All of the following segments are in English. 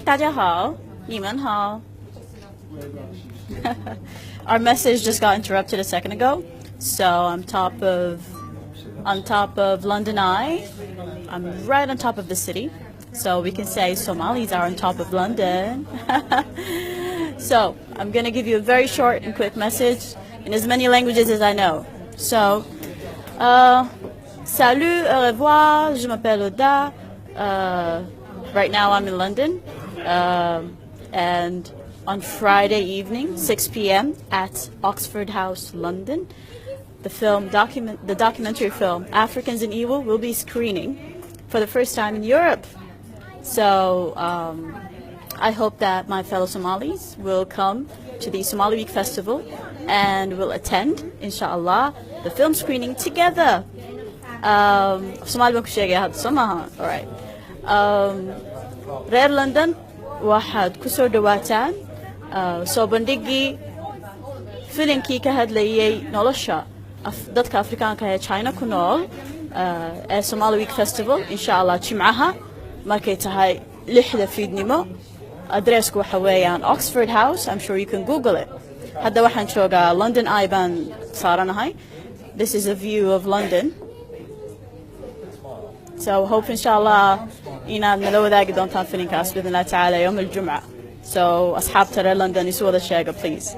大家好，你们好。Our message just got interrupted a second ago, so on top of London Eye. I'm right on top of the city, so we can say Somalis are on top of London. So I'm gonna give you a very short and quick message in as many languages as I know. So, salut, au revoir, je m'appelle Oda. Right now I'm in London, and on Friday evening, 6 p.m. at Oxford House, London, the documentary film Africans in Evil will be screening for the first time in Europe. So I hope that my fellow Somalis will come to the Somali Week Festival and will attend, inshallah, the film screening together. Somali alright. Reer London waxaad kusoo dhawaataan soo bandhigii filinkii ka hadlayay nolosha dadka Afrikaanka ee China ku nool ee Somali Week Festival inshallah jimcaha markay tahay 6 fiidnimo. Adreesku waxa weeyaan Oxford House. I'm sure you can Google it. Hadda waxaan joogaa London Eye baan saaranahay. This is a view of London. So hope inshallah inaad nala wadaagi doontaan filinkaas بإذن الله تعالى يوم الجمعة. So أصحابتا reer London isu wada sheega please.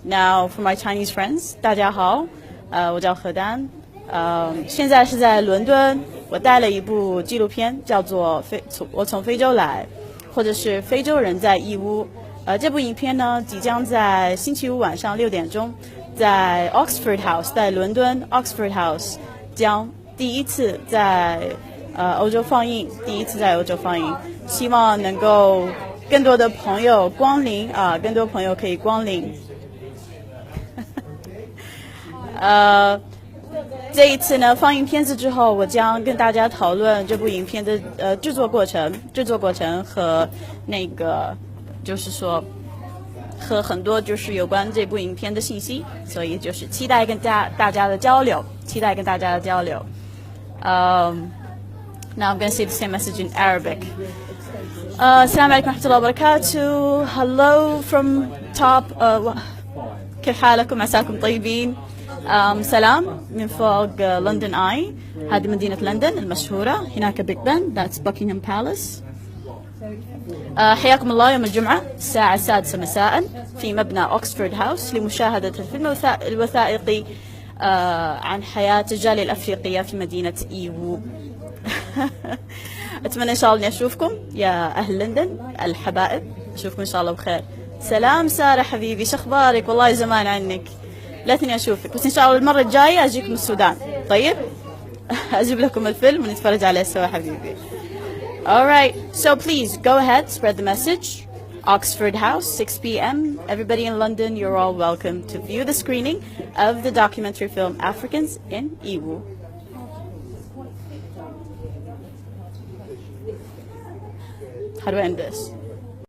Now for my Chinese friends, 大家好，我叫何丹，现在是在伦敦，我带了一部纪录片，叫做我从非洲来，或者是非洲人在义乌。这部影片呢，即将在星期五晚上6点钟，在 Oxford House， 在伦敦 Oxford House 将第一次在欧洲放映，希望能够更多的朋友光临更多朋友可以光临。这一次呢，放映片子之后，我将跟大家讨论这部影片的制作过程和那个就是说和很多就是有关这部影片的信息，所以就是期待跟大家的交流。Now I'm going to say the same message in Arabic. Assalamu alaikum warahmatullahi wabarakatuh. Hello from top. كيف حالكم؟ عساكم طيبين. سلام من فوق لندن آي. هذه مدينة لندن المشهورة. هناك بيج بن. That's Buckingham Palace. حياكم الله يوم الجمعة الساعة 6 مساء في مبنى أوكسفورد هاوس لمشاهدة الفيلم الوثائقي عن حياة الجالية الأفريقية في مدينة إيوو. أتمنى إن شاء الله إني أشوفكم يا أهل لندن الحبائب. أشوفكم إن شاء الله بخير. سلام سارة حبيبي، شخبارك؟ والله زمان عنك، لاتني أشوفك، بس إن شاء الله المرة الجاية أجيك من السودان. طيب أجيب لكم الفيلم ونتفرج عليه سوا حبيبي. Alright, so please go ahead, spread the message. Oxford House, 6 p.m. Everybody in London, you're all welcome to view the screening of the documentary film Africans in Iwu. How do I end this?